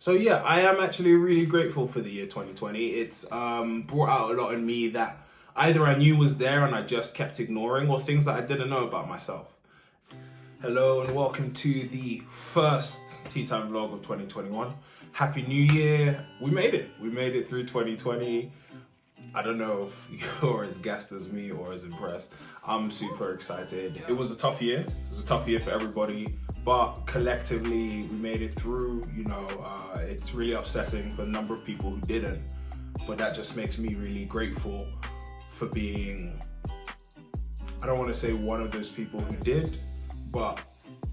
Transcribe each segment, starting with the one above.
So yeah, I am actually really grateful for the year 2020. It's brought out a lot in me that either I knew was there and I just kept ignoring, or things that I didn't know about myself. Hello and welcome to the first Tea Time vlog of 2021. Happy New Year. We made it. We made it through 2020. I don't know if you're as gassed as me or as impressed. I'm super excited. It was a tough year. It was a tough year for everybody, but collectively we made it through. You know, it's really upsetting for a number of people who didn't, but that just makes me really grateful for being, I don't want to say one of those people who did, but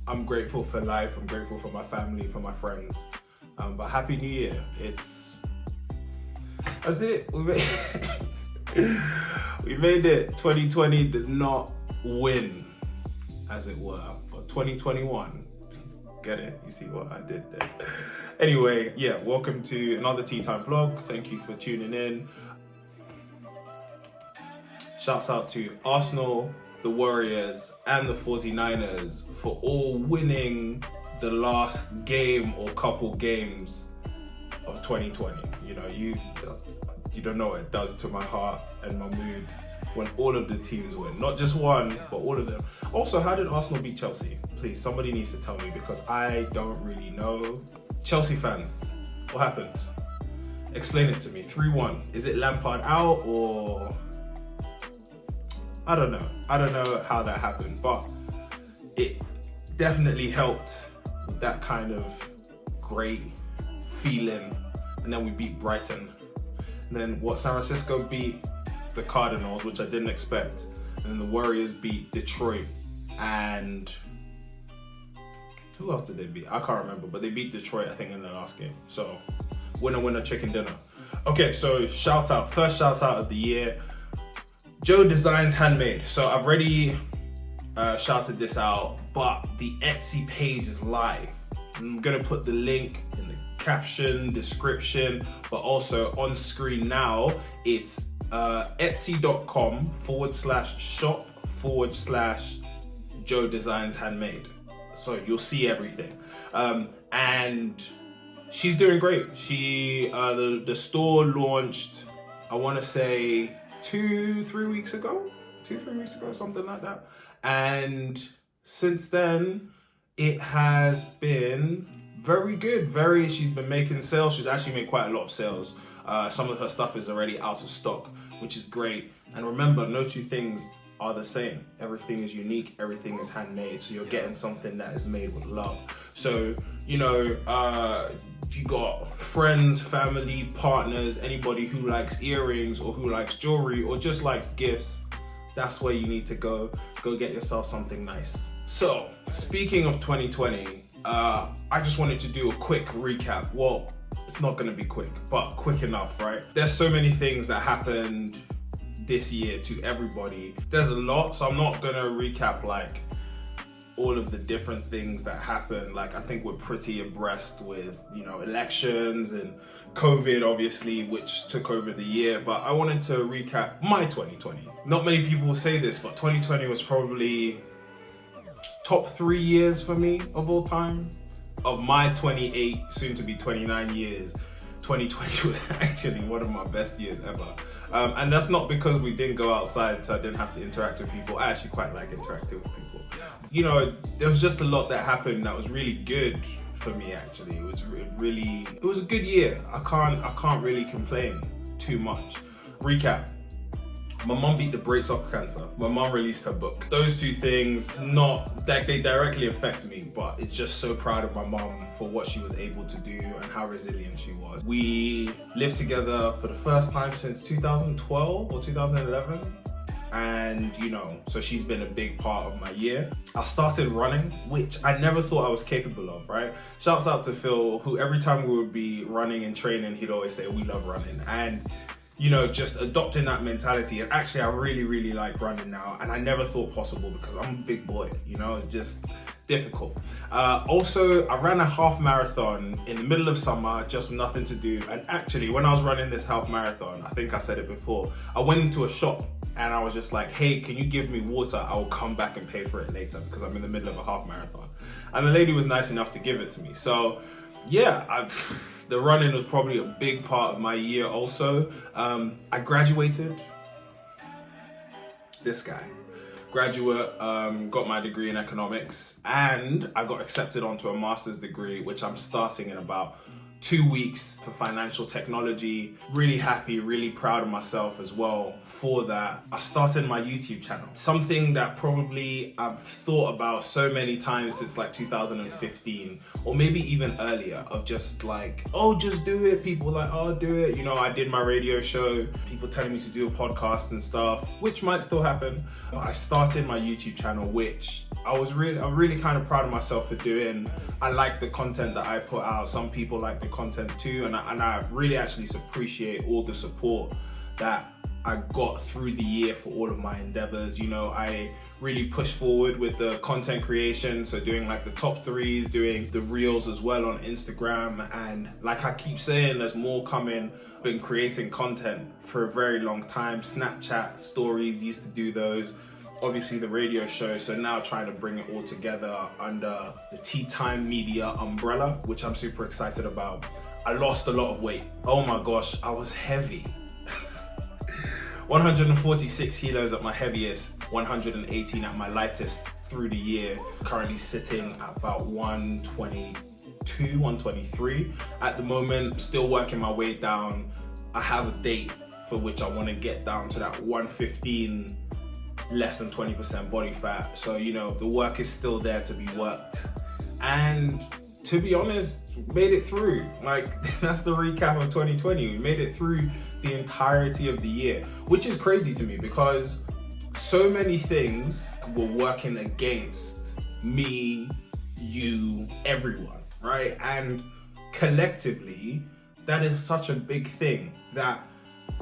I'm grateful for life. I'm grateful for my family, for my friends. But Happy New Year. That's it. We made it. 2020 did not win, as it were, but 2021, get it? You see what I did there? Anyway, yeah, welcome to another Tea Time vlog. Thank you for tuning in. Shouts out to Arsenal, the Warriors, and the 49ers for all winning the last game or couple games of 2020. You know, you don't know what it does to my heart and my mood when all of the teams win. Not just one, but all of them. Also, how did Arsenal beat Chelsea? Please, somebody needs to tell me because I don't really know. Chelsea fans, what happened? Explain it to me. 3-1. Is it Lampard out or... I don't know. I don't know how that happened, but it definitely helped with that kind of great feeling. And then we beat Brighton. And then San Francisco beat the Cardinals, which I didn't expect. And then the Warriors beat Detroit. And who else did they beat? I can't remember, but they beat Detroit, I think, in the last game. So winner, chicken dinner. Okay, so first shout out of the year. Joe Designs Handmade. So I've already shouted this out, but the Etsy page is live. I'm gonna put the link in the caption, description, but also on screen now. It's etsy.com/shop/Joe Designs Handmade. So you'll see everything. And she's doing great. The store launched, I wanna say 2-3 weeks ago, something like that. And since then, it has been very good. She's been making sales. She's actually made quite a lot of sales. Some of her stuff is already out of stock, which is great. And remember, no two things are the same. Everything is unique, everything is handmade. So you're getting something that is made with love. So, you know, you got friends, family, partners, anybody who likes earrings or who likes jewelry or just likes gifts, that's where you need to go get yourself something nice. So speaking of 2020, I just wanted to do a quick recap. Well, it's not gonna be quick, but quick enough, right? There's so many things that happened this year to everybody. There's a lot, so I'm not gonna recap like all of the different things that happened. Like, I think we're pretty abreast with, you know, elections and COVID, obviously, which took over the year. But I wanted to recap my 2020. Not many people will say this, but 2020 was probably top 3 years for me of all time. Of my 28, soon to be 29 years, 2020 was actually one of my best years ever. And that's not because we didn't go outside, so I didn't have to interact with people. I actually quite like interacting with people. You know, there was just a lot that happened that was really good for me, actually. It was a good year. I can't really complain too much. Recap. My mum beat the brakes off cancer. My mum released her book. Those two things, not that they directly affect me, but it's just so proud of my mum for what she was able to do and how resilient she was. We lived together for the first time since 2012 or 2011. And, you know, so she's been a big part of my year. I started running, which I never thought I was capable of, right? Shouts out to Phil, who every time we would be running and training, he'd always say, we love running. And you know, just adopting that mentality. And actually, I really like running now. And I never thought possible because I'm a big boy, you know, just difficult. Also, I ran a half marathon in the middle of summer, just nothing to do. And actually, when I was running this half marathon, I think I said it before, I went into a shop and I was just like, hey, can you give me water? I will come back and pay for it later because I'm in the middle of a half marathon. And the lady was nice enough to give it to me. So yeah, The running was probably a big part of my year also. I graduated. This guy. Graduate, got my degree in economics, and I got accepted onto a master's degree, which I'm starting in about 2 weeks, for financial technology. Really happy, really proud of myself as well for that. I started my YouTube channel, something that probably I've thought about so many times since like 2015, or maybe even earlier, of just like, oh, just do it. People like, oh, do it. You know, I did my radio show, people telling me to do a podcast and stuff, which might still happen. But I started my YouTube channel, which I'm really kind of proud of myself for doing. I like the content that I put out. Some people like the content too, and I really actually appreciate all the support that I got through the year for all of my endeavors. You know, I really pushed forward with the content creation, so doing like the top threes, doing the reels as well on Instagram, and like I keep saying, there's more coming. I've been creating content for a very long time. Snapchat stories, used to do those. Obviously the radio show, so now trying to bring it all together under the Tea Time Media umbrella, which I'm super excited about. I lost a lot of weight. Oh my gosh, I was heavy. 146 kilos at my heaviest, 118 at my lightest through the year. Currently sitting at about 122, 123 at the moment. Still working my way down. I have a date for which I want to get down to that 115, less than 20% body fat. So, you know, the work is still there to be worked. And to be honest, made it through. Like, that's the recap of 2020. We made it through the entirety of the year, which is crazy to me because so many things were working against me, you, everyone, right? And collectively, that is such a big thing that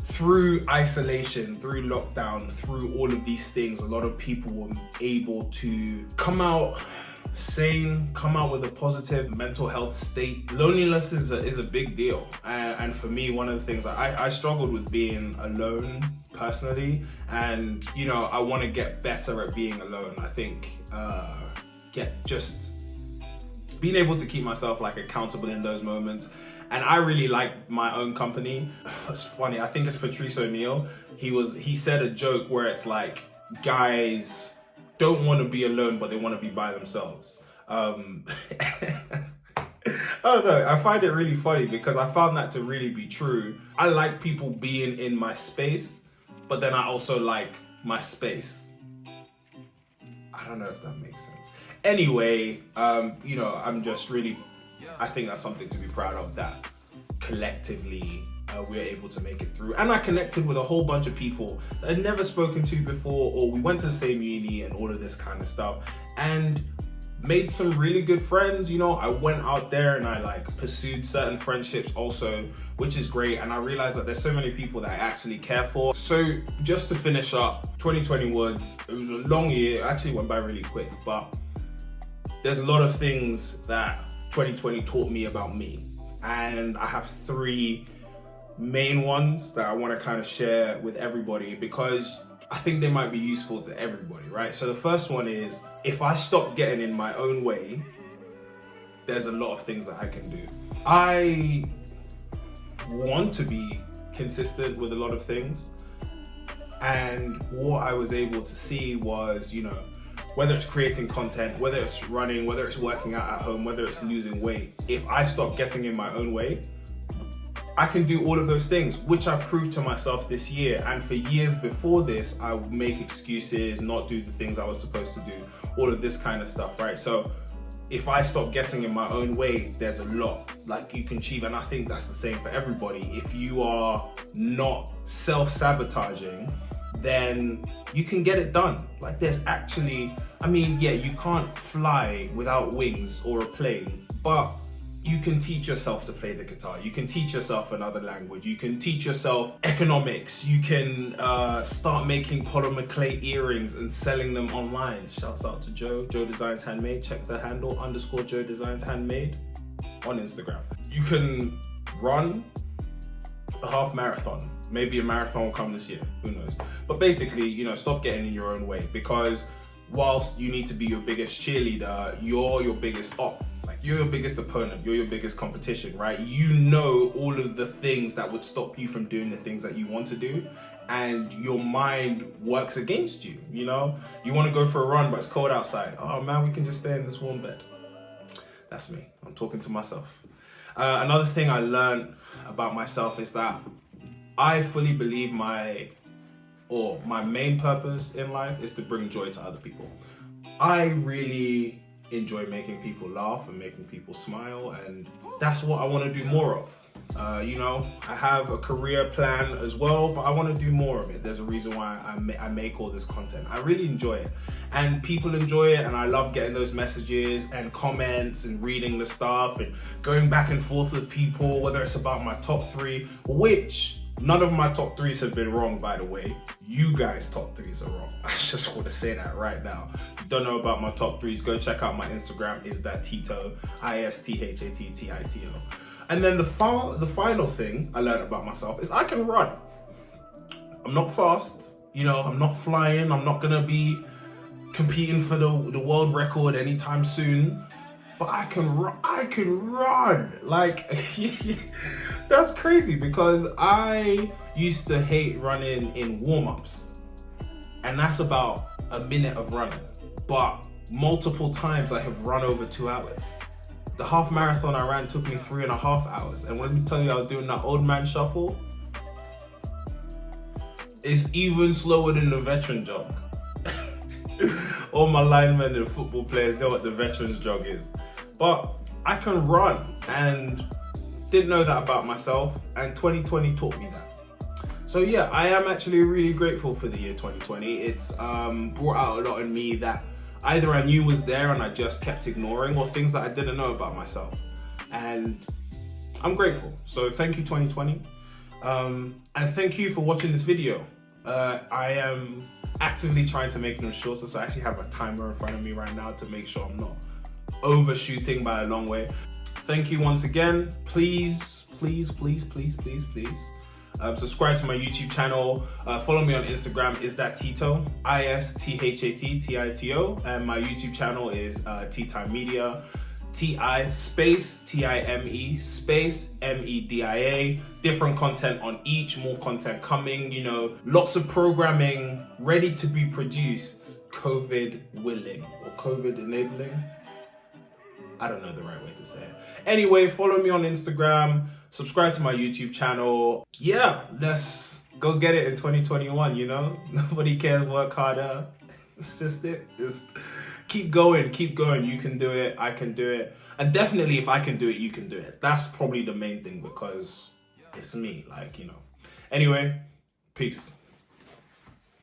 through isolation, through lockdown, through all of these things, a lot of people were able to come out sane, come out with a positive mental health state. Loneliness is a big deal. And for me, one of the things, I struggled with being alone personally. And, you know, I want to get better at being alone. I think just being able to keep myself like accountable in those moments. And I really like my own company. It's funny, I think it's Patrice O'Neill. He said a joke where it's like, guys don't want to be alone, but they want to be by themselves. I don't know, I find it really funny because I found that to really be true. I like people being in my space, but then I also like my space. I don't know if that makes sense. Anyway, you know, I think that's something to be proud of, that collectively we're able to make it through. And I connected with a whole bunch of people that I'd never spoken to before, or we went to the same uni and all of this kind of stuff, and made some really good friends. You know, I went out there and I like pursued certain friendships also, which is great. And I realized that there's so many people that I actually care for. So just to finish up, 2020 was a long year. It actually went by really quick, but there's a lot of things that 2020 taught me about me. And I have 3 main ones that I want to kind of share with everybody because I think they might be useful to everybody, right? So the first one is, if I stop getting in my own way, there's a lot of things that I can do. I want to be consistent with a lot of things. And what I was able to see was, you know, whether it's creating content, whether it's running, whether it's working out at home, whether it's losing weight, if I stop getting in my own way, I can do all of those things, which I proved to myself this year. And for years before this, I would make excuses, not do the things I was supposed to do, all of this kind of stuff, right? So if I stop getting in my own way, there's a lot like you can achieve. And I think that's the same for everybody. If you are not self-sabotaging, then you can get it done. Like there's actually, I mean, yeah, you can't fly without wings or a plane, but you can teach yourself to play the guitar. You can teach yourself another language. You can teach yourself economics. You can start making polymer clay earrings and selling them online. Shouts out to Joe Designs Handmade. Check the handle _Joe Designs Handmade on Instagram. You can run a half marathon. Maybe a marathon will come this year, who knows? But basically, you know, stop getting in your own way, because whilst you need to be your biggest cheerleader, you're your biggest op. Like you're your biggest opponent, you're your biggest competition, right? You know all of the things that would stop you from doing the things that you want to do, and your mind works against you, you know? You want to go for a run, but it's cold outside. Oh man, we can just stay in this warm bed. That's me. I'm talking to myself. Another thing I learned about myself is that I fully believe my main purpose in life is to bring joy to other people. I really enjoy making people laugh and making people smile, and that's what I want to do more of. You know, I have a career plan as well, but I want to do more of it. There's a reason why I make all this content. I really enjoy it, and people enjoy it, and I love getting those messages and comments and reading the stuff and going back and forth with people, whether it's about my top 3, which none of my top 3s have been wrong, by the way. You guys' top 3s are wrong. I just want to say that right now. If you don't know about my top 3s, go check out my Instagram, is that Tito, ISTHATTITO. And then the final thing I learned about myself is I can run. I'm not fast, you know, I'm not flying, I'm not gonna be competing for the world record anytime soon, but I can run. Like, that's crazy, because I used to hate running in warm-ups, and that's about a minute of running, but multiple times I have run over 2 hours. The half marathon I ran took me 3.5 hours, and let me tell you, I was doing that old man shuffle. It's even slower than the veteran jog. All my linemen and football players know what the veterans jog is. But I can run, and didn't know that about myself, and 2020 taught me that. So yeah, I am actually really grateful for the year 2020. It's brought out a lot in me that either I knew was there and I just kept ignoring, or things that I didn't know about myself. And I'm grateful. So thank you, 2020. And thank you for watching this video. I am actively trying to make them shorter, so I actually have a timer in front of me right now to make sure I'm not overshooting by a long way. Thank you once again. Please subscribe to my YouTube channel. Follow me on Instagram, is that Tito, ISTHATTITO, and my YouTube channel is Tea Time Media, TI space TIME space MEDIA. Different content on each, more content coming, you know, lots of programming ready to be produced, COVID willing, or COVID enabling. I don't know the right way to say it. Anyway, follow me on Instagram, subscribe to my YouTube channel. Yeah, let's go get it in 2021, you know? Nobody cares, work harder. It's just it. Just keep going. You can do it, I can do it. And definitely if I can do it, you can do it. That's probably the main thing, because it's me, like, you know. Anyway, peace.